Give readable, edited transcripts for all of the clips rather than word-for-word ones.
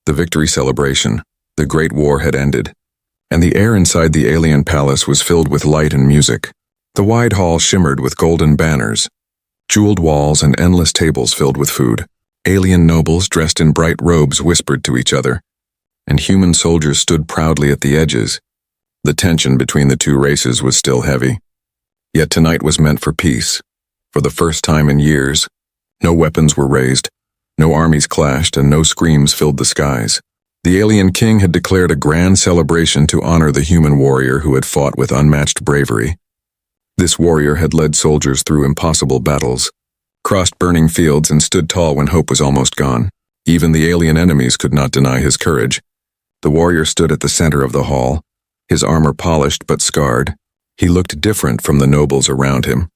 The victory celebration. The Great War had ended, and the air inside the alien palace was filled with light and music. The wide hall shimmered with golden banners, jeweled walls and endless tables filled with food. Alien nobles dressed in bright robes whispered to each other, and human soldiers stood proudly at the edges. The tension between the two races was still heavy. Yet tonight was meant for peace. For the first time in years, no weapons were raised, no armies clashed, and no screams filled the skies. The alien king had declared a grand celebration to honor the human warrior who had fought with unmatched bravery. This warrior had led soldiers through impossible battles, crossed burning fields, and stood tall when hope was almost gone. Even the alien enemies could not deny his courage. The warrior stood at the center of the hall, his armor polished but scarred. He looked different from the nobles around him.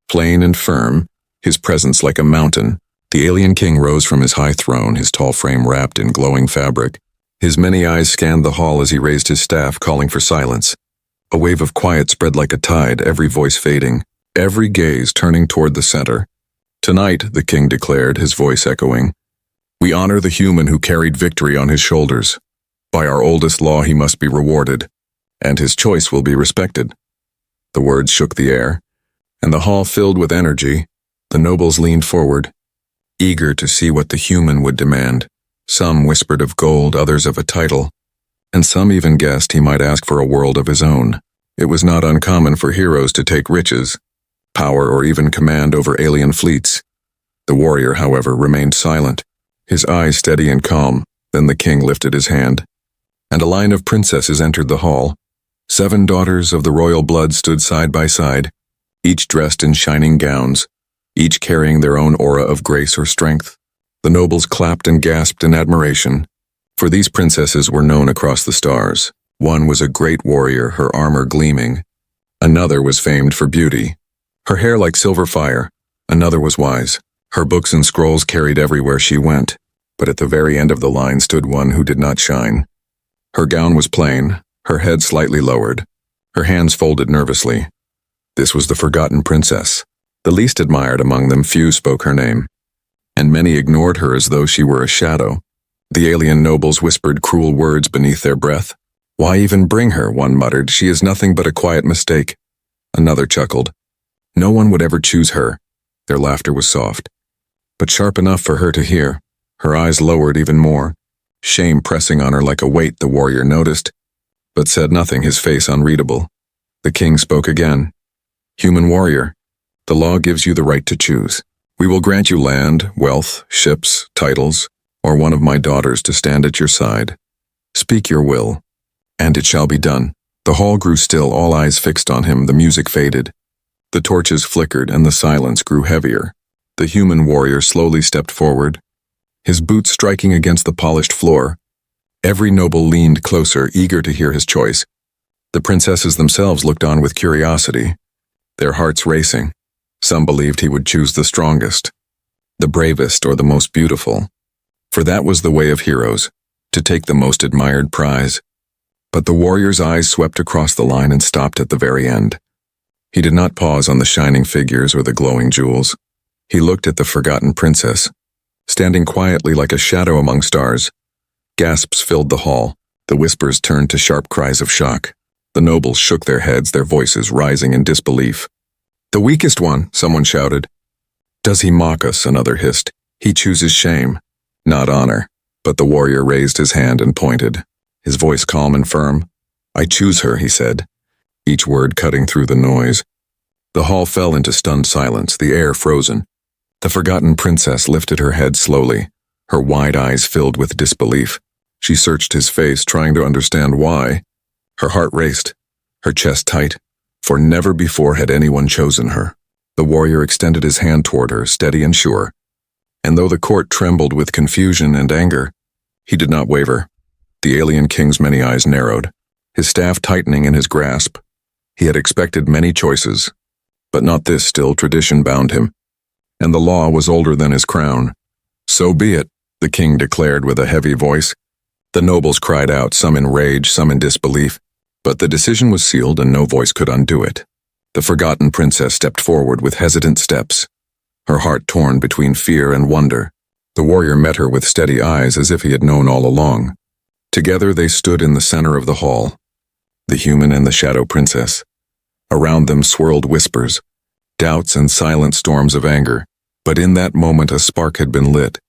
Plain and firm, his presence like a mountain, the alien king rose from his high throne, his tall frame wrapped in glowing fabric. His many eyes scanned the hall as he raised his staff, calling for silence. A wave of quiet spread like a tide, every voice fading, every gaze turning toward the center. Tonight, the king declared, his voice echoing, we honor the human who carried victory on his shoulders. By our oldest law, he must be rewarded, and his choice will be respected. The words shook the air, and the hall filled with energy. The nobles leaned forward, eager to see what the human would demand. Some whispered of gold, others of a title, and some even guessed he might ask for a world of his own. It was not uncommon for heroes to take riches, power, or even command over alien fleets. The warrior, however, remained silent, his eyes steady and calm. Then the king lifted his hand, and a line of princesses entered the hall. 7 daughters of the royal blood stood side by side, each dressed in shining gowns, each carrying their own aura of grace or strength. The nobles clapped and gasped in admiration, for these princesses were known across the stars. One was a great warrior, her armor gleaming. Another was famed for beauty, her hair like silver fire. Another was wise, her books and scrolls carried everywhere she went. But at the very end of the line stood one who did not shine. Her gown was plain, her head slightly lowered, her hands folded nervously. This was the forgotten princess. The least admired among them, few spoke her name, and many ignored her as though she were a shadow. The alien nobles whispered cruel words beneath their breath. Why even bring her, one muttered. She is nothing but a quiet mistake. Another chuckled. No one would ever choose her. Their laughter was soft, but sharp enough for her to hear. Her eyes lowered even more, shame pressing on her like a weight. The warrior noticed, but said nothing, his face unreadable. The king spoke again. Human warrior, the law gives you the right to choose. We will grant you land, wealth, ships, titles, or one of my daughters to stand at your side. Speak your will, and it shall be done. The hall grew still, all eyes fixed on him. The music faded. The torches flickered, and the silence grew heavier. The human warrior slowly stepped forward, his boots striking against the polished floor. Every noble leaned closer, eager to hear his choice. The princesses themselves looked on with curiosity, their hearts racing. Some believed he would choose the strongest, the bravest, or the most beautiful, for that was the way of heroes, to take the most admired prize. But the warrior's eyes swept across the line and stopped at the very end. He did not pause on the shining figures or the glowing jewels. He looked at the forgotten princess, standing quietly like a shadow among stars. Gasps filled the hall. The whispers turned to sharp cries of shock. The nobles shook their heads, their voices rising in disbelief. The weakest one, someone shouted. Does he mock us? Another hissed. He chooses shame, not honor. But the warrior raised his hand and pointed, his voice calm and firm. I choose her, he said, each word cutting through the noise. The hall fell into stunned silence, the air frozen. The forgotten princess lifted her head slowly, her wide eyes filled with disbelief. She searched his face, trying to understand why. Her heart raced, her chest tight, for never before had anyone chosen her. The warrior extended his hand toward her, steady and sure. And though the court trembled with confusion and anger, he did not waver. The alien king's many eyes narrowed, his staff tightening in his grasp. He had expected many choices, but not this. Still, tradition bound him, and the law was older than his crown. So be it, the king declared with a heavy voice. The nobles cried out, some in rage, some in disbelief, but the decision was sealed and no voice could undo it. The forgotten princess stepped forward with hesitant steps, her heart torn between fear and wonder. The warrior met her with steady eyes as if he had known all along. Together they stood in the center of the hall, the human and the shadow princess. Around them swirled whispers, doubts and silent storms of anger, but in that moment a spark had been lit.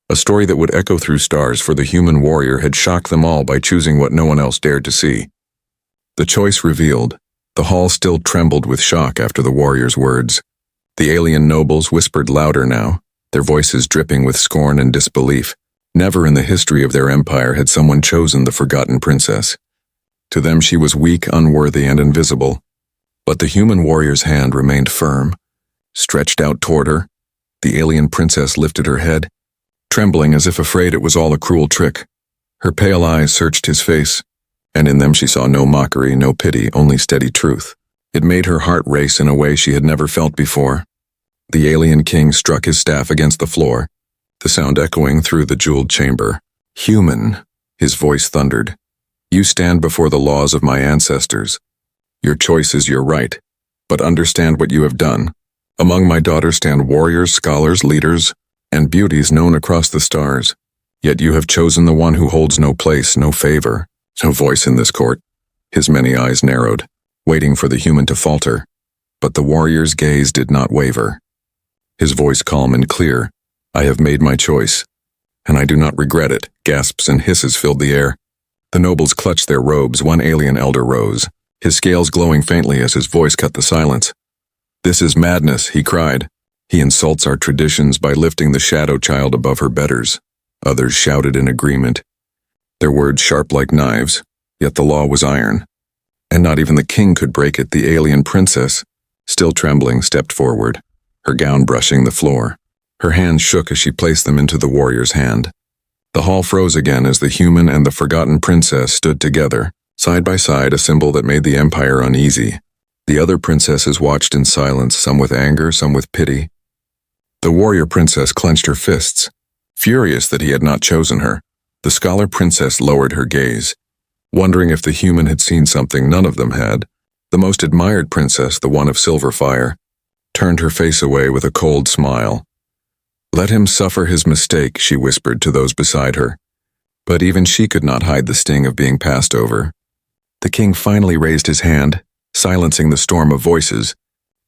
A story that would echo through stars, for the human warrior had shocked them all by choosing what no one else dared to see. The choice revealed, the hall still trembled with shock after the warrior's words. The alien nobles whispered louder now, their voices dripping with scorn and disbelief. Never in the history of their empire had someone chosen the forgotten princess. To them she was weak, unworthy, and invisible. But the human warrior's hand remained firm. Stretched out toward her, the alien princess lifted her head, trembling as if afraid it was all a cruel trick. Her pale eyes searched his face, and in them she saw no mockery, no pity, only steady truth. It made her heart race in a way she had never felt before. The alien king struck his staff against the floor, the sound echoing through the jeweled chamber. "Human," his voice thundered, "you stand before the laws of my ancestors. Your choice is your right, but understand what you have done. Among my daughters stand warriors, scholars, leaders, and beauties known across the stars. Yet you have chosen the one who holds no place, no favor, no voice in this court." His many eyes narrowed, waiting for the human to falter, but the warrior's gaze did not waver. His voice calm and clear, "I have made my choice, and I do not regret it." Gasps and hisses filled the air. The nobles clutched their robes. One alien elder rose, his scales glowing faintly as his voice cut the silence. "This is madness," he cried. "He insults our traditions by lifting the shadow child above her betters." Others shouted in agreement, their words sharp like knives, yet the law was iron. And not even the king could break it. The alien princess, still trembling, stepped forward, her gown brushing the floor. Her hands shook as she placed them into the warrior's hand. The hall froze again as the human and the forgotten princess stood together, side by side, a symbol that made the empire uneasy. The other princesses watched in silence, some with anger, some with pity. The warrior princess clenched her fists, furious that he had not chosen her. The scholar princess lowered her gaze, wondering if the human had seen something none of them had. The most admired princess, the one of silver fire, turned her face away with a cold smile. "Let him suffer his mistake," she whispered to those beside her. But even she could not hide the sting of being passed over. The king finally raised his hand, silencing the storm of voices.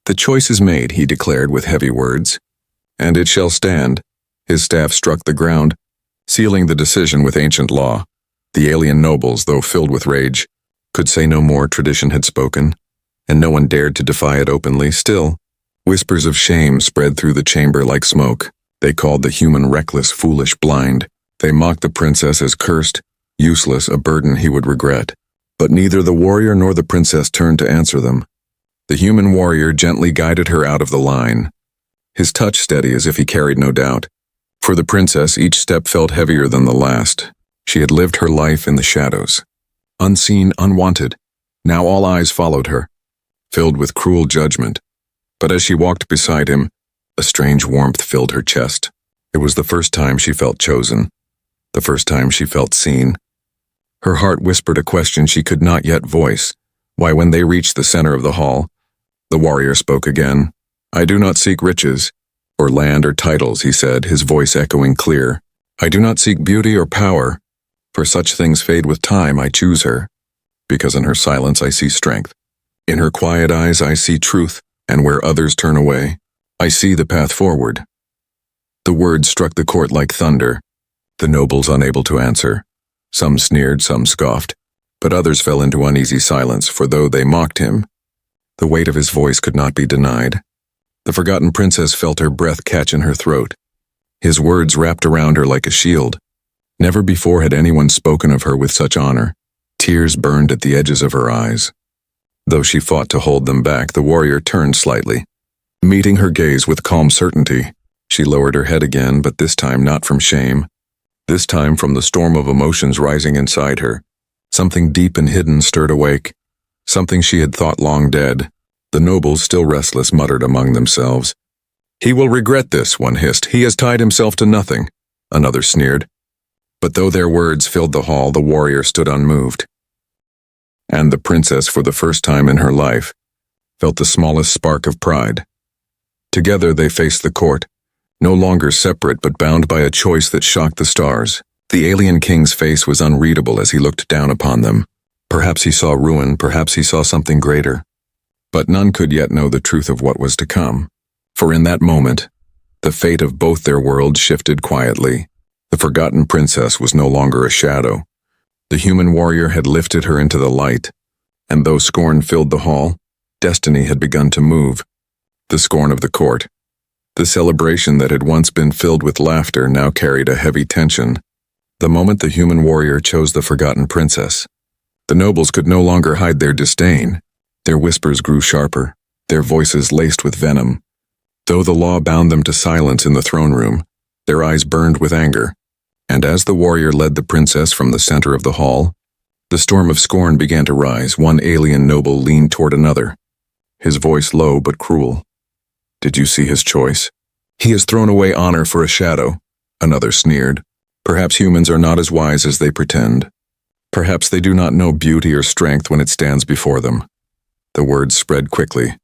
"The choice is made," he declared with heavy words, "and it shall stand." His staff struck the ground, sealing the decision with ancient law. The alien nobles, though filled with rage, could say no more. Tradition had spoken, and no one dared to defy it openly. Still, whispers of shame spread through the chamber like smoke. They called the human reckless, foolish, blind. They mocked the princess as cursed, useless, a burden he would regret. But neither the warrior nor the princess turned to answer them. The human warrior gently guided her out of the line, his touch steady as if he carried no doubt. For the princess, each step felt heavier than the last. She had lived her life in the shadows, unseen, unwanted. Now all eyes followed her, filled with cruel judgment. But as she walked beside him, a strange warmth filled her chest. It was the first time she felt chosen, the first time she felt seen. Her heart whispered a question she could not yet voice. Why, when they reached the center of the hall, the warrior spoke again. "I do not seek riches, or land or titles," he said, his voice echoing clear. "I do not seek beauty or power, for such things fade with time. I choose her, because in her silence I see strength. In her quiet eyes I see truth, and where others turn away, I see the path forward." The words struck the court like thunder, the nobles unable to answer. Some sneered, some scoffed, but others fell into uneasy silence, for though they mocked him, the weight of his voice could not be denied. The forgotten princess felt her breath catch in her throat. His words wrapped around her like a shield. Never before had anyone spoken of her with such honor. Tears burned at the edges of her eyes. Though she fought to hold them back, the warrior turned slightly, meeting her gaze with calm certainty. She lowered her head again, but this time not from shame. This time from the storm of emotions rising inside her. Something deep and hidden stirred awake, something she had thought long dead. The nobles, still restless, muttered among themselves. "He will regret this," one hissed. "He has tied himself to nothing," another sneered. But though their words filled the hall, the warrior stood unmoved. And the princess, for the first time in her life, felt the smallest spark of pride. Together they faced the court, no longer separate but bound by a choice that shocked the stars. The alien king's face was unreadable as he looked down upon them. Perhaps he saw ruin, perhaps he saw something greater. But none could yet know the truth of what was to come. For in that moment, the fate of both their worlds shifted quietly. The forgotten princess was no longer a shadow. The human warrior had lifted her into the light, and though scorn filled the hall, destiny had begun to move. The scorn of the court. The celebration that had once been filled with laughter now carried a heavy tension. The moment the human warrior chose the forgotten princess, the nobles could no longer hide their disdain. Their whispers grew sharper, their voices laced with venom. Though the law bound them to silence in the throne room, their eyes burned with anger. And as the warrior led the princess from the center of the hall, the storm of scorn began to rise. One alien noble leaned toward another, his voice low but cruel. "Did you see his choice? He has thrown away honor for a shadow," another sneered. "Perhaps humans are not as wise as they pretend. Perhaps they do not know beauty or strength when it stands before them." The words spread quickly,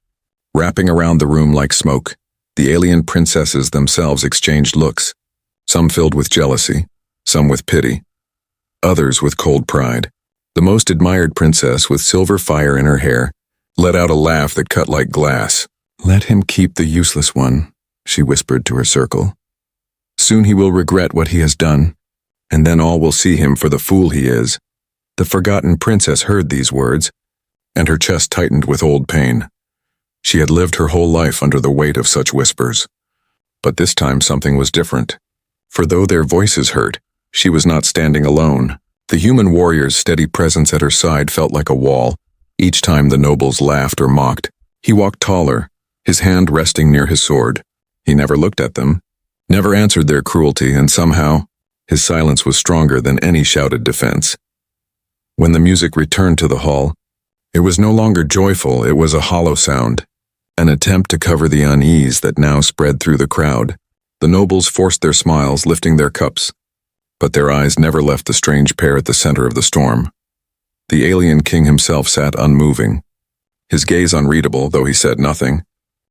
wrapping around the room like smoke. The alien princesses themselves exchanged looks, some filled with jealousy, some with pity, others with cold pride. The most admired princess, with silver fire in her hair, let out a laugh that cut like glass. "Let him keep the useless one," she whispered to her circle. "Soon he will regret what he has done, and then all will see him for the fool he is." The forgotten princess heard these words, and her chest tightened with old pain. She had lived her whole life under the weight of such whispers. But this time something was different. For though their voices hurt, she was not standing alone. The human warrior's steady presence at her side felt like a wall. Each time the nobles laughed or mocked, he walked taller, his hand resting near his sword. He never looked at them, never answered their cruelty, and somehow, his silence was stronger than any shouted defense. When the music returned to the hall, it was no longer joyful, it was a hollow sound, an attempt to cover the unease that now spread through the crowd. The nobles forced their smiles, lifting their cups, but their eyes never left the strange pair at the center of the storm. The alien king himself sat unmoving, his gaze unreadable, though he said nothing.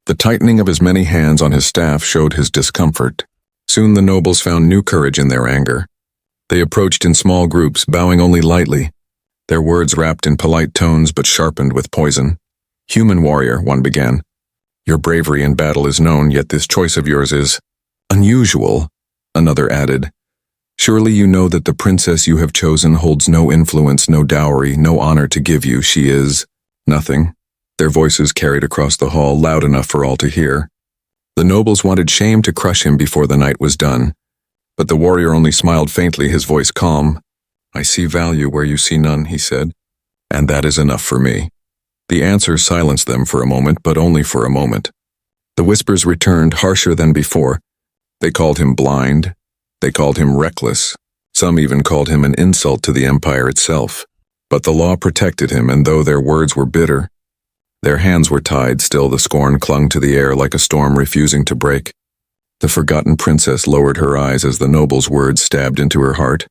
The tightening of his many hands on his staff showed his discomfort. Soon the nobles found new courage in their anger. They approached in small groups, bowing only lightly, their words wrapped in polite tones but sharpened with poison. "Human warrior," one began, "your bravery in battle is known, yet this choice of yours is unusual," another added. "Surely you know that the princess you have chosen holds no influence, no dowry, no honor to give you. She is nothing." Their voices carried across the hall, loud enough for all to hear. The nobles wanted shame to crush him before the night was done, but the warrior only smiled faintly, his voice calm. "I see value where you see none," he said, "and that is enough for me." The answer silenced them for a moment, but only for a moment. The whispers returned, harsher than before. They called him blind. They called him reckless. Some even called him an insult to the empire itself. But the law protected him, and though their words were bitter, their hands were tied. Still the scorn clung to the air like a storm refusing to break. The forgotten princess lowered her eyes as the noble's words stabbed into her heart.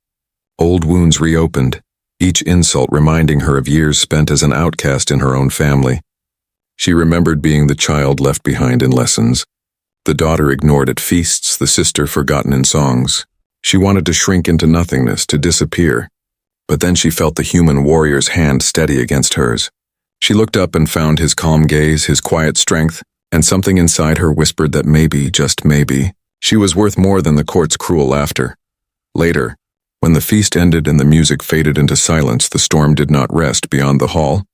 Old wounds reopened, each insult reminding her of years spent as an outcast in her own family. She remembered being the child left behind in lessons, the daughter ignored at feasts, the sister forgotten in songs. She wanted to shrink into nothingness, to disappear. But then she felt the human warrior's hand steady against hers. She looked up and found his calm gaze, his quiet strength, and something inside her whispered that maybe, just maybe, she was worth more than the court's cruel laughter. Later, when the feast ended and the music faded into silence, the storm did not rest beyond the hall.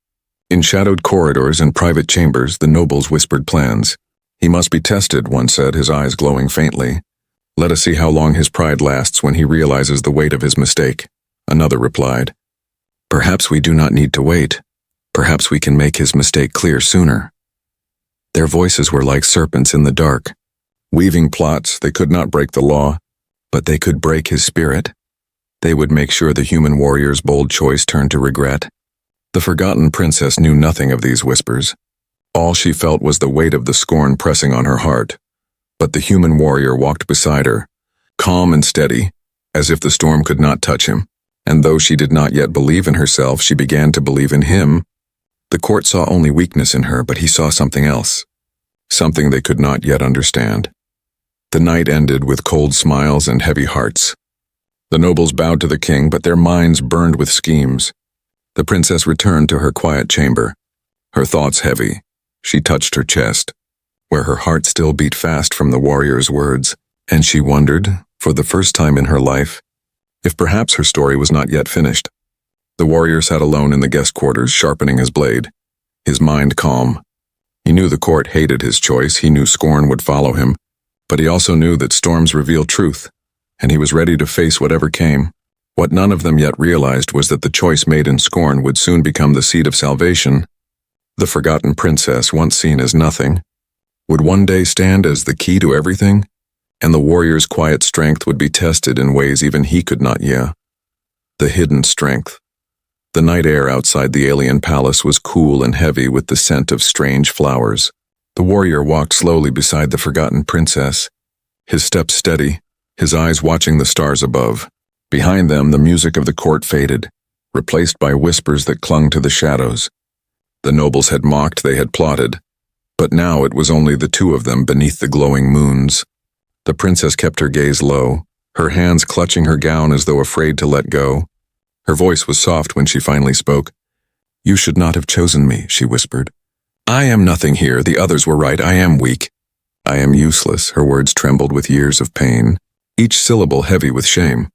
In shadowed corridors and private chambers, the nobles whispered plans. "He must be tested," one said, his eyes glowing faintly. "Let us see how long his pride lasts when he realizes the weight of his mistake," another replied. "Perhaps we do not need to wait. Perhaps we can make his mistake clear sooner." Their voices were like serpents in the dark, weaving plots. They could not break the law, but they could break his spirit. They would make sure the human warrior's bold choice turned to regret. The forgotten princess knew nothing of these whispers. All she felt was the weight of the scorn pressing on her heart. But the human warrior walked beside her, calm and steady, as if the storm could not touch him. And though she did not yet believe in herself, she began to believe in him. The court saw only weakness in her, but he saw something else, something they could not yet understand. The night ended with cold smiles and heavy hearts. The nobles bowed to the king, but their minds burned with schemes. The princess returned to her quiet chamber, her thoughts heavy. She touched her chest, where her heart still beat fast from the warrior's words, and she wondered, for the first time in her life, if perhaps her story was not yet finished. The warrior sat alone in the guest quarters, sharpening his blade, his mind calm. He knew the court hated his choice, he knew scorn would follow him, but he also knew that storms reveal truth, and he was ready to face whatever came. What none of them yet realized was that the choice made in scorn would soon become the seed of salvation. The forgotten princess, once seen as nothing, would one day stand as the key to everything, and the warrior's quiet strength would be tested in ways even he could not yet. The hidden strength. The night air outside the alien palace was cool and heavy with the scent of strange flowers. The warrior walked slowly beside the forgotten princess, his steps steady, his eyes watching the stars above. Behind them, the music of the court faded, replaced by whispers that clung to the shadows. The nobles had mocked, they had plotted, but now it was only the two of them beneath the glowing moons. The princess kept her gaze low, her hands clutching her gown as though afraid to let go. Her voice was soft when she finally spoke. "You should not have chosen me," she whispered. "I am nothing here, the others were right, I am weak. I am useless," her words trembled with years of pain, each syllable heavy with shame.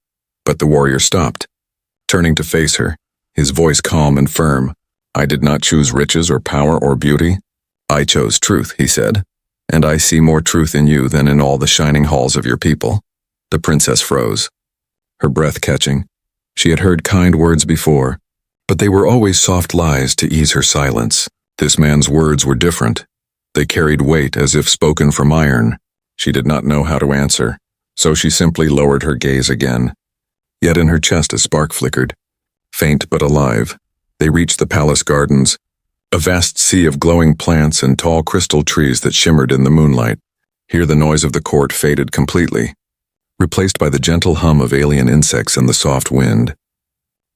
But the warrior stopped, turning to face her, his voice calm and firm. "I did not choose riches or power or beauty. I chose truth," he said, "and I see more truth in you than in all the shining halls of your people." The princess froze, her breath catching. She had heard kind words before, but they were always soft lies to ease her silence. This man's words were different. They carried weight as if spoken from iron. She did not know how to answer, so she simply lowered her gaze again. Yet in her chest a spark flickered, faint but alive. They reached the palace gardens, a vast sea of glowing plants and tall crystal trees that shimmered in the moonlight. Here the noise of the court faded completely, replaced by the gentle hum of alien insects and the soft wind.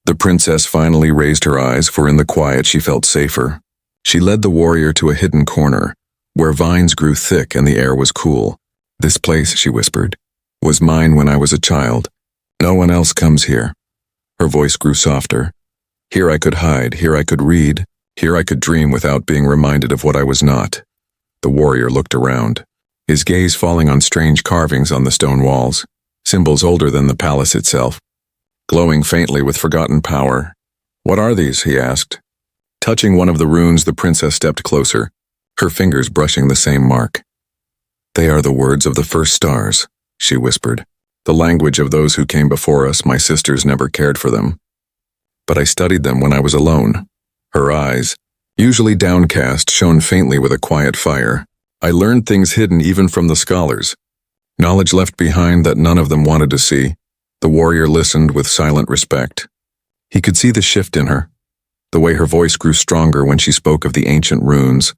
The princess finally raised her eyes, for in the quiet she felt safer. She led the warrior to a hidden corner, where vines grew thick and the air was cool. "This place," she whispered, "was mine when I was a child. No one else comes here." Her voice grew softer. "Here I could hide, here I could read, here I could dream without being reminded of what I was not." The warrior looked around, his gaze falling on strange carvings on the stone walls, symbols older than the palace itself, glowing faintly with forgotten power. "What are these?" he asked. Touching one of the runes, the princess stepped closer, her fingers brushing the same mark. "They are the words of the first stars," she whispered. "The language of those who came before us. My sisters never cared for them, but I studied them when I was alone." Her eyes, usually downcast, shone faintly with a quiet fire. "I learned things hidden even from the scholars. Knowledge left behind that none of them wanted to see." The warrior listened with silent respect. He could see the shift in her, the way her voice grew stronger when she spoke of the ancient runes.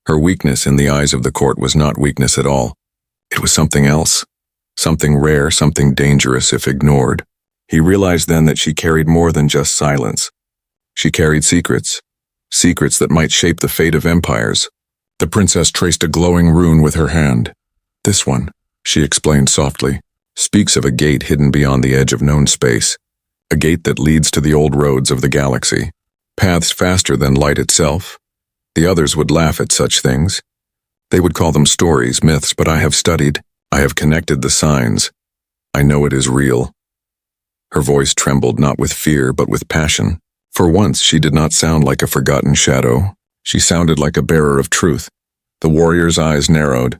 Her weakness in the eyes of the court was not weakness at all. It was something else, something rare, something dangerous if ignored. He realized then that she carried more than just silence. She carried secrets, secrets that might shape the fate of empires. The princess traced a glowing rune with her hand. "This one," she explained softly, "speaks of a gate hidden beyond the edge of known space, a gate that leads to the old roads of the galaxy, paths faster than light itself." The others would laugh at such things. They would call them stories, myths, but I have studied, I have connected the signs. I know it is real. Her voice trembled not with fear but with passion. For once she did not sound like a forgotten shadow. She sounded like a bearer of truth. The warrior's eyes narrowed,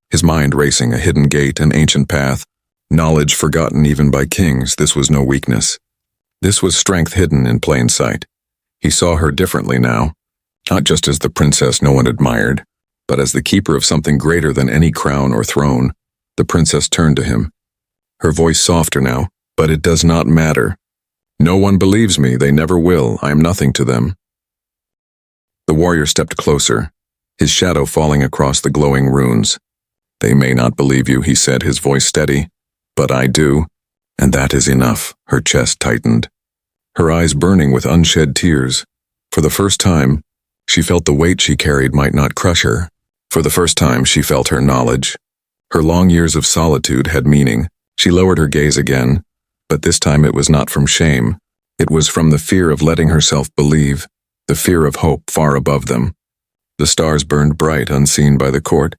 his mind racing, a hidden gate, an ancient path, knowledge forgotten even by kings. This was no weakness. This was strength hidden in plain sight. He saw her differently now, not just as the princess no one admired, but as the keeper of something greater than any crown or throne. The princess turned to him, her voice softer now. "But it does not matter. No one believes me, they never will, I am nothing to them." The warrior stepped closer, his shadow falling across the glowing runes. "They may not believe you," he said, his voice steady, "but I do, and that is enough." Her chest tightened, her eyes burning with unshed tears. For the first time, she felt the weight she carried might not crush her. For the first time, she felt her knowledge, Her long years of solitude had meaning. She lowered her gaze again, but this time it was not from shame. It was from the fear of letting herself believe, the fear of hope far above them. The stars burned bright, unseen by the court.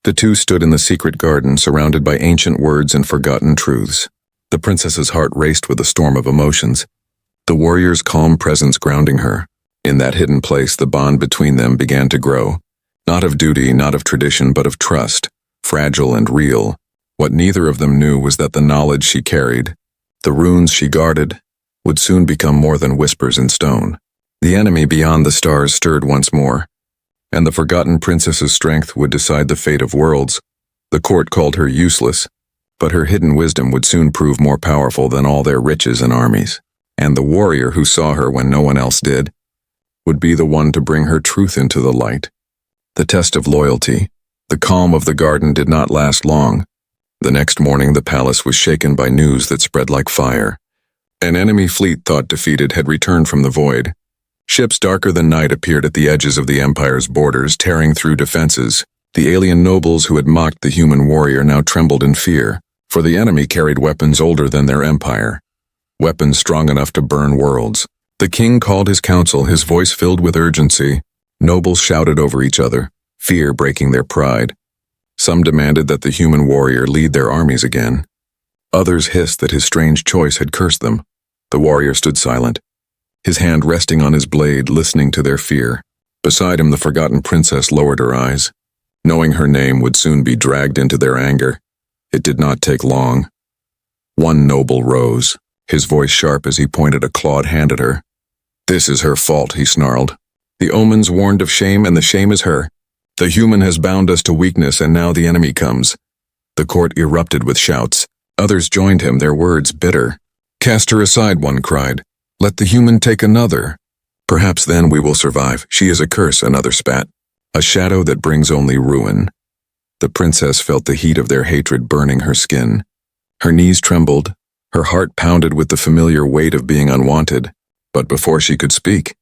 The two stood in the secret garden, surrounded by ancient words and forgotten truths. The princess's heart raced with a storm of emotions, the warrior's calm presence grounding her. In that hidden place, the bond between them began to grow. Not of duty, not of tradition, but of trust, fragile and real. What neither of them knew was that the knowledge she carried, the runes she guarded, would soon become more than whispers in stone. The enemy beyond the stars stirred once more, and the forgotten princess's strength would decide the fate of worlds. The court called her useless, but her hidden wisdom would soon prove more powerful than all their riches and armies. And the warrior who saw her when no one else did would be the one to bring her truth into the light. The test of loyalty. The calm of the garden did not last long. The next morning the palace was shaken by news that spread like fire. An enemy fleet thought defeated had returned from the void. Ships darker than night appeared at the edges of the empire's borders, tearing through defenses. The alien nobles who had mocked the human warrior now trembled in fear, for the enemy carried weapons older than their empire, weapons strong enough to burn worlds. The king called his council, his voice filled with urgency. Nobles shouted over each other, fear breaking their pride. Some demanded that the human warrior lead their armies again. Others hissed that his strange choice had cursed them. The warrior stood silent, his hand resting on his blade, listening to their fear. Beside him, the forgotten princess lowered her eyes, knowing her name would soon be dragged into their anger. It did not take long. One noble rose, his voice sharp as he pointed a clawed hand at her. "This is her fault," he snarled. "The omens warned of shame, and the shame is her. The human has bound us to weakness, and now the enemy comes." The court erupted with shouts. Others joined him, their words bitter. "Cast her aside," one cried. "Let the human take another. Perhaps then we will survive. She is a curse," another spat. "A shadow that brings only ruin." The princess felt the heat of their hatred burning her skin. Her knees trembled, her heart pounded with the familiar weight of being unwanted. But before she could speak,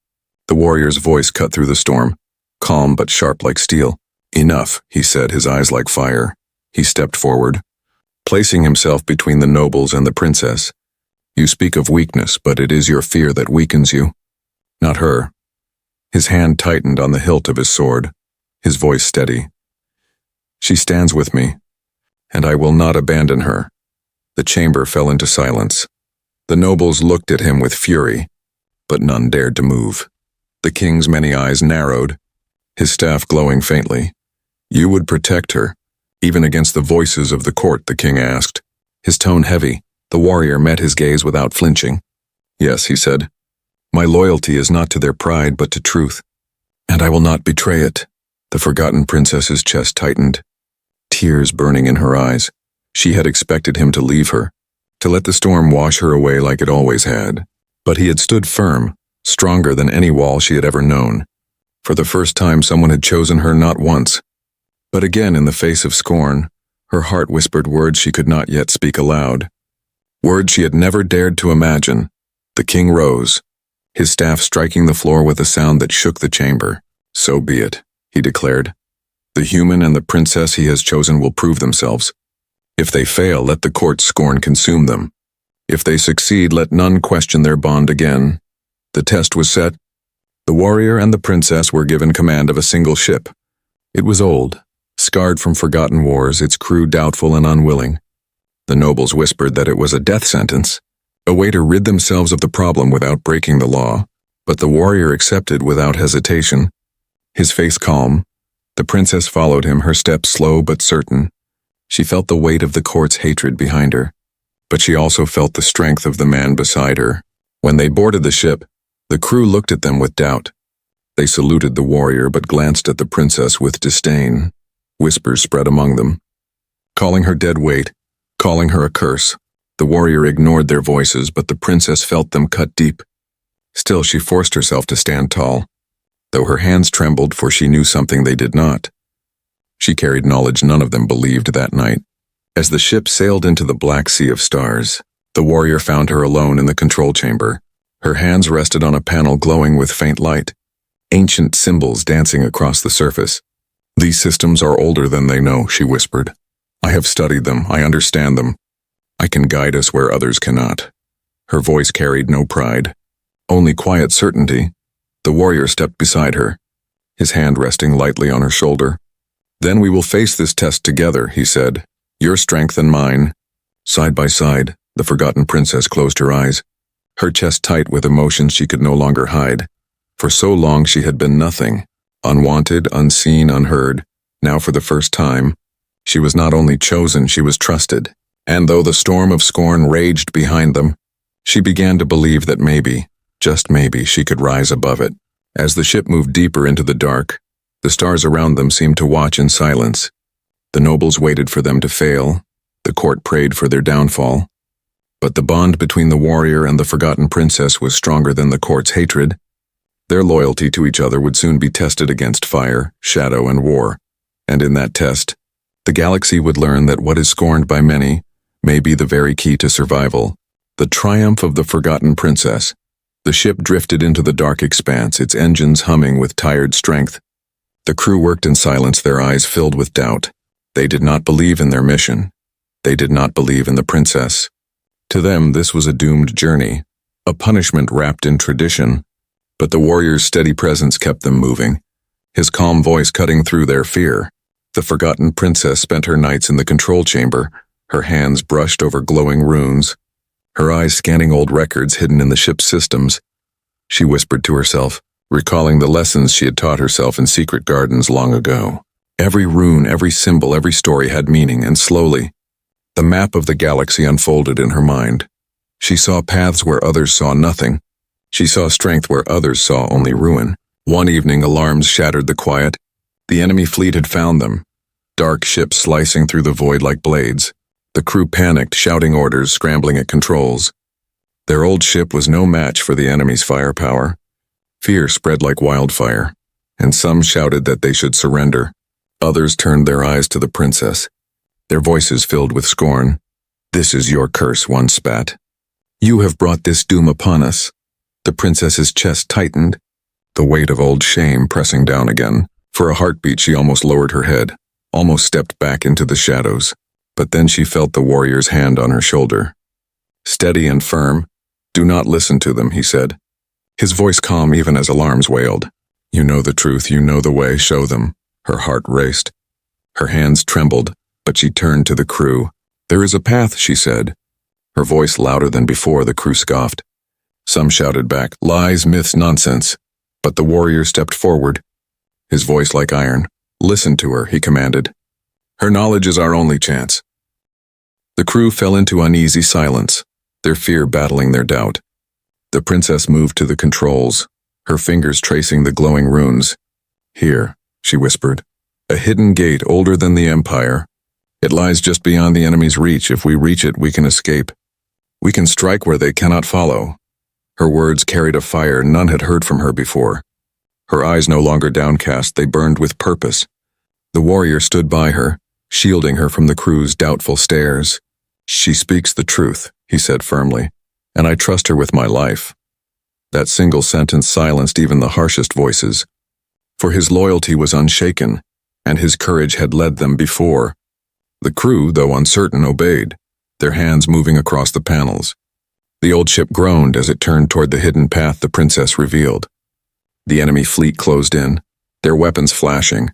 the warrior's voice cut through the storm, calm but sharp like steel. "Enough," he said, his eyes like fire. He stepped forward, placing himself between the nobles and the princess. "You speak of weakness, but it is your fear that weakens you, not her." His hand tightened on the hilt of his sword, his voice steady. "She stands with me, and I will not abandon her." The chamber fell into silence. The nobles looked at him with fury, but none dared to move. The king's many eyes narrowed, his staff glowing faintly. "You would protect her, even against the voices of the court?" the king asked, his tone heavy. The warrior met his gaze without flinching. "Yes," he said. "My loyalty is not to their pride, but to truth, and I will not betray it." The forgotten princess's chest tightened, tears burning in her eyes. She had expected him to leave her, to let the storm wash her away like it always had. But he had stood firm, stronger than any wall she had ever known. For the first time, someone had chosen her not once, but again in the face of scorn. Her heart whispered words she could not yet speak aloud, words she had never dared to imagine. The king rose, his staff striking the floor with a sound that shook the chamber. "So be it," he declared. "The human and the princess he has chosen will prove themselves. If they fail, let the court's scorn consume them. If they succeed, let none question their bond again." The test was set. The warrior and the princess were given command of a single ship. It was old, scarred from forgotten wars, its crew doubtful and unwilling. The nobles whispered that it was a death sentence, a way to rid themselves of the problem without breaking the law. But the warrior accepted without hesitation, his face calm. The princess followed him, her steps slow but certain. She felt the weight of the court's hatred behind her, but she also felt the strength of the man beside her. When they boarded the ship, the crew looked at them with doubt. They saluted the warrior but glanced at the princess with disdain. Whispers spread among them, calling her dead weight, calling her a curse. The warrior ignored their voices, but the princess felt them cut deep. Still, she forced herself to stand tall, though her hands trembled, for she knew something they did not. She carried knowledge none of them believed that night. As the ship sailed into the black sea of stars, the warrior found her alone in the control chamber. Her hands rested on a panel glowing with faint light, ancient symbols dancing across the surface. "These systems are older than they know," she whispered. I have studied them, I understand them. I can guide us where others cannot. Her voice carried no pride, only quiet certainty. The warrior stepped beside her, his hand resting lightly on her shoulder. Then we will face this test together, he said, your strength and mine. Side by side, the forgotten princess closed her eyes, her chest tight with emotions she could no longer hide. For so long she had been nothing, unwanted, unseen, unheard. Now for the first time, she was not only chosen, she was trusted. And though the storm of scorn raged behind them, she began to believe that maybe, just maybe, she could rise above it. As the ship moved deeper into the dark, the stars around them seemed to watch in silence. The nobles waited for them to fail, the court prayed for their downfall. But the bond between the warrior and the forgotten princess was stronger than the court's hatred. Their loyalty to each other would soon be tested against fire, shadow, and war. And in that test, the galaxy would learn that what is scorned by many may be the very key to survival. The triumph of the forgotten princess. The ship drifted into the dark expanse, its engines humming with tired strength. The crew worked in silence, their eyes filled with doubt. They did not believe in their mission. They did not believe in the princess. To them, this was a doomed journey, a punishment wrapped in tradition. But the warrior's steady presence kept them moving, his calm voice cutting through their fear. The forgotten princess spent her nights in the control chamber, her hands brushed over glowing runes, her eyes scanning old records hidden in the ship's systems. She whispered to herself, recalling the lessons she had taught herself in secret gardens long ago. Every rune, every symbol, every story had meaning, and slowly, the map of the galaxy unfolded in her mind. She saw paths where others saw nothing. She saw strength where others saw only ruin. One evening, alarms shattered the quiet. The enemy fleet had found them, dark ships slicing through the void like blades. The crew panicked, shouting orders, scrambling at controls. Their old ship was no match for the enemy's firepower. Fear spread like wildfire, and some shouted that they should surrender. Others turned their eyes to the princess, their voices filled with scorn. "This is your curse," one spat. "You have brought this doom upon us." The princess's chest tightened, the weight of old shame pressing down again. For a heartbeat, she almost lowered her head, almost stepped back into the shadows. But then she felt the warrior's hand on her shoulder. Steady and firm. "Do not listen to them," he said, his voice calm even as alarms wailed. "You know the truth, you know the way, show them." Her heart raced. Her hands trembled, but she turned to the crew. "There is a path," she said. Her voice louder than before. The crew scoffed. Some shouted back, "Lies, myths, nonsense." But the warrior stepped forward, his voice like iron. "Listen to her," he commanded. "Her knowledge is our only chance." The crew fell into uneasy silence, their fear battling their doubt. The princess moved to the controls, her fingers tracing the glowing runes. "Here," she whispered, "a hidden gate older than the Empire. It lies just beyond the enemy's reach. If we reach it, we can escape. We can strike where they cannot follow." Her words carried a fire none had heard from her before. Her eyes no longer downcast, they burned with purpose. The warrior stood by her, shielding her from the crew's doubtful stares. "She speaks the truth," he said firmly, "and I trust her with my life." That single sentence silenced even the harshest voices. For his loyalty was unshaken, and his courage had led them before. The crew, though uncertain, obeyed, their hands moving across the panels. The old ship groaned as it turned toward the hidden path the princess revealed. The enemy fleet closed in, their weapons flashing.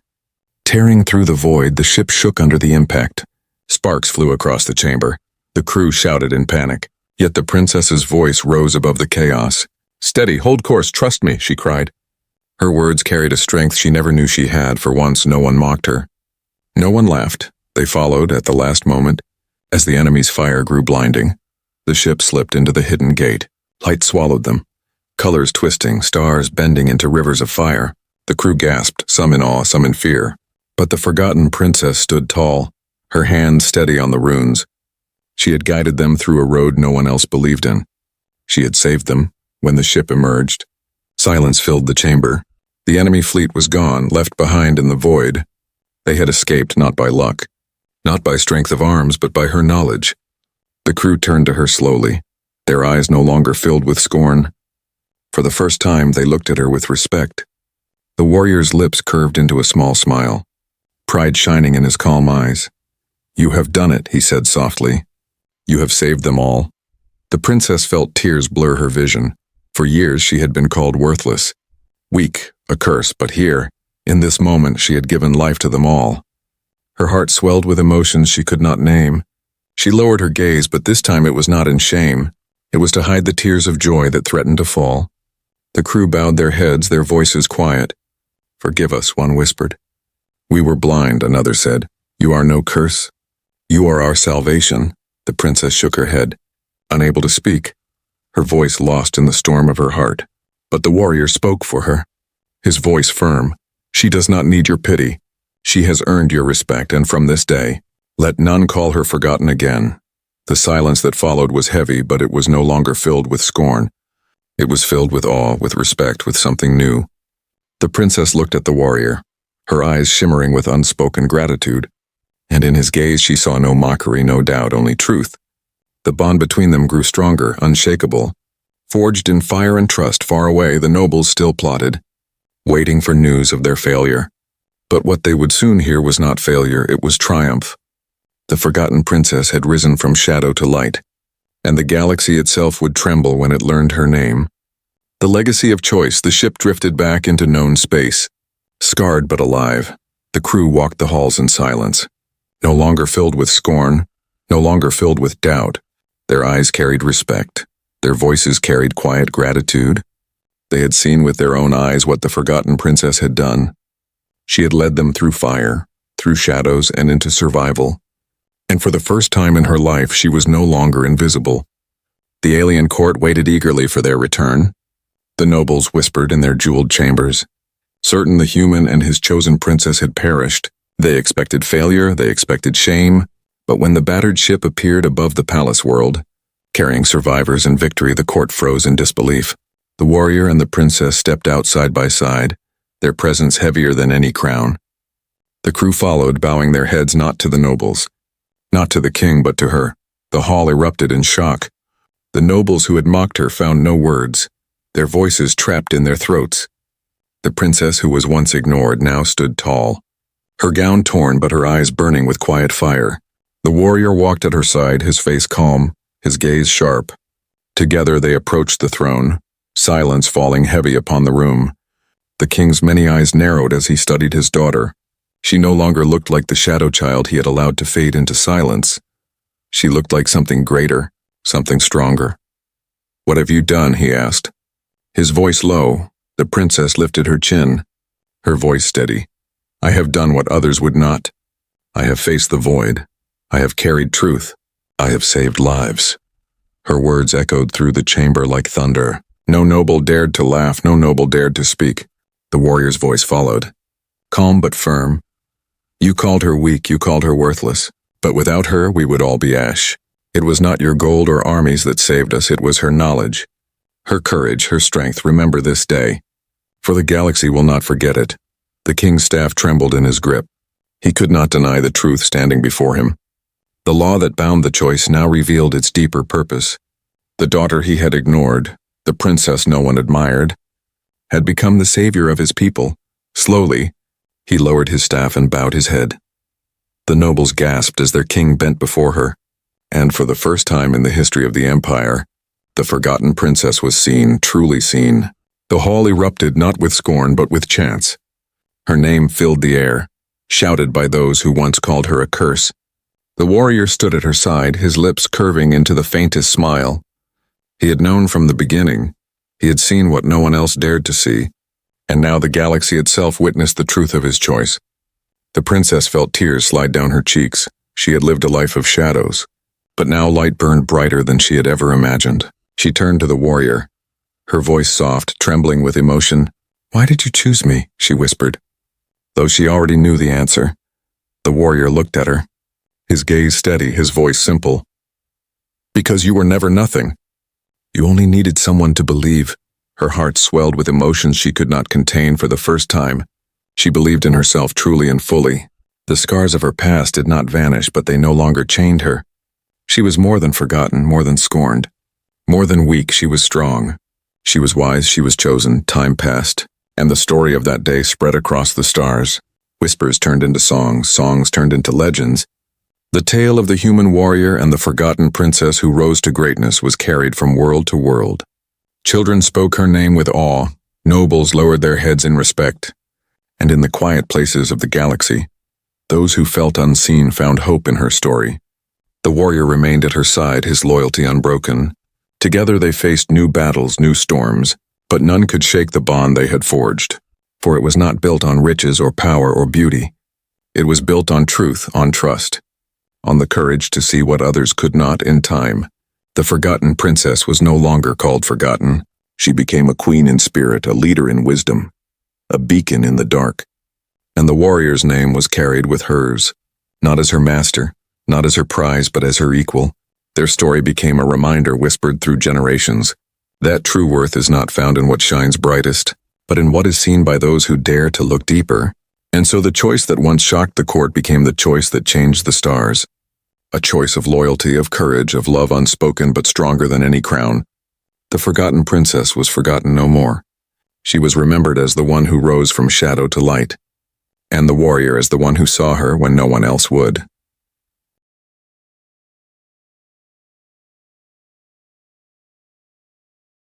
Tearing through the void, the ship shook under the impact. Sparks flew across the chamber. The crew shouted in panic. Yet the princess's voice rose above the chaos. "Steady, hold course, trust me," she cried. Her words carried a strength she never knew she had. For once, no one mocked her. No one laughed. They followed at the last moment. As the enemy's fire grew blinding, the ship slipped into the hidden gate. Light swallowed them, colors twisting, stars bending into rivers of fire. The crew gasped, some in awe, some in fear. But the forgotten princess stood tall, her hand steady on the runes. She had guided them through a road no one else believed in. She had saved them when the ship emerged. Silence filled the chamber. The enemy fleet was gone, left behind in the void. They had escaped not by luck, not by strength of arms, but by her knowledge. The crew turned to her slowly, their eyes no longer filled with scorn. For the first time, they looked at her with respect. The warrior's lips curved into a small smile, pride shining in his calm eyes. "You have done it," he said softly. "You have saved them all." The princess felt tears blur her vision. For years she had been called worthless, weak, a curse, but here, in this moment, she had given life to them all. Her heart swelled with emotions she could not name. She lowered her gaze, but this time it was not in shame. It was to hide the tears of joy that threatened to fall. The crew bowed their heads, their voices quiet. "Forgive us," one whispered. "We were blind," another said. "You are no curse. You are our salvation." The princess shook her head, unable to speak, her voice lost in the storm of her heart. But the warrior spoke for her, his voice firm. "She does not need your pity. She has earned your respect, and from this day, let none call her forgotten again." The silence that followed was heavy, but it was no longer filled with scorn. It was filled with awe, with respect, with something new. The princess looked at the warrior, her eyes shimmering with unspoken gratitude, and in his gaze she saw no mockery, no doubt, only truth. The bond between them grew stronger, unshakable. Forged in fire and trust, far away, the nobles still plotted, waiting for news of their failure. But what they would soon hear was not failure, it was triumph. The forgotten princess had risen from shadow to light, and the galaxy itself would tremble when it learned her name. The legacy of choice, the ship drifted back into known space. Scarred but alive, the crew walked the halls in silence, no longer filled with scorn, no longer filled with doubt. Their eyes carried respect, their voices carried quiet gratitude. They had seen with their own eyes what the forgotten princess had done. She had led them through fire, through shadows, and into survival. And for the first time in her life, she was no longer invisible. The alien court waited eagerly for their return. The nobles whispered in their jeweled chambers. Certain the human and his chosen princess had perished. They expected failure, they expected shame. But when the battered ship appeared above the palace world, carrying survivors and victory, the court froze in disbelief. The warrior and the princess stepped out side by side, their presence heavier than any crown. The crew followed, bowing their heads not to the nobles, not to the king, but to her. The hall erupted in shock. The nobles who had mocked her found no words, their voices trapped in their throats. The princess, who was once ignored, now stood tall, her gown torn but her eyes burning with quiet fire. The warrior walked at her side, his face calm, his gaze sharp. Together they approached the throne, silence falling heavy upon the room. The king's many eyes narrowed as he studied his daughter. She no longer looked like the shadow child he had allowed to fade into silence. She looked like something greater, something stronger. "What have you done?" he asked. His voice low, the princess lifted her chin, her voice steady. "I have done what others would not. I have faced the void. I have carried truth. I have saved lives." Her words echoed through the chamber like thunder. No noble dared to laugh, no noble dared to speak. The warrior's voice followed, calm but firm. "You called her weak, you called her worthless, but without her we would all be ash. It was not your gold or armies that saved us, it was her knowledge, her courage, her strength. Remember this day, for the galaxy will not forget it." The king's staff trembled in his grip. He could not deny the truth standing before him. The law that bound the choice now revealed its deeper purpose. The daughter he had ignored, the princess no one admired, had become the savior of his people. Slowly, he lowered his staff and bowed his head. The nobles gasped as their king bent before her, and for the first time in the history of the empire, the forgotten princess was seen, truly seen. The hall erupted not with scorn but with chants. Her name filled the air, shouted by those who once called her a curse. The warrior stood at her side, his lips curving into the faintest smile. He had known from the beginning. He had seen what no one else dared to see, and now the galaxy itself witnessed the truth of his choice. The princess felt tears slide down her cheeks. She had lived a life of shadows, but now light burned brighter than she had ever imagined. She turned to the warrior, her voice soft, trembling with emotion. "Why did you choose me?" she whispered, though she already knew the answer. The warrior looked at her, his gaze steady, his voice simple. "Because you were never nothing. You only needed someone to believe." Her heart swelled with emotions she could not contain. For the first time, she believed in herself truly and fully. The scars of her past did not vanish, but they no longer chained her. She was more than forgotten, more than scorned. More than weak, she was strong. She was wise, she was chosen. Time passed, and the story of that day spread across the stars. Whispers turned into songs, songs turned into legends, The tale of the human warrior and the forgotten princess who rose to greatness was carried from world to world. Children spoke her name with awe, nobles lowered their heads in respect, and in the quiet places of the galaxy, those who felt unseen found hope in her story. The warrior remained at her side, his loyalty unbroken. Together they faced new battles, new storms, but none could shake the bond they had forged, for it was not built on riches or power or beauty. It was built on truth, on trust, on the courage to see what others could not in time. The forgotten princess was no longer called forgotten. She became a queen in spirit, a leader in wisdom, a beacon in the dark. And the warrior's name was carried with hers, not as her master, not as her prize, but as her equal. Their story became a reminder whispered through generations that true worth is not found in what shines brightest, but in what is seen by those who dare to look deeper. And so the choice that once shocked the court became the choice that changed the stars. A choice of loyalty, of courage, of love unspoken but stronger than any crown. The forgotten princess was forgotten no more. She was remembered as the one who rose from shadow to light, and the warrior as the one who saw her when no one else would.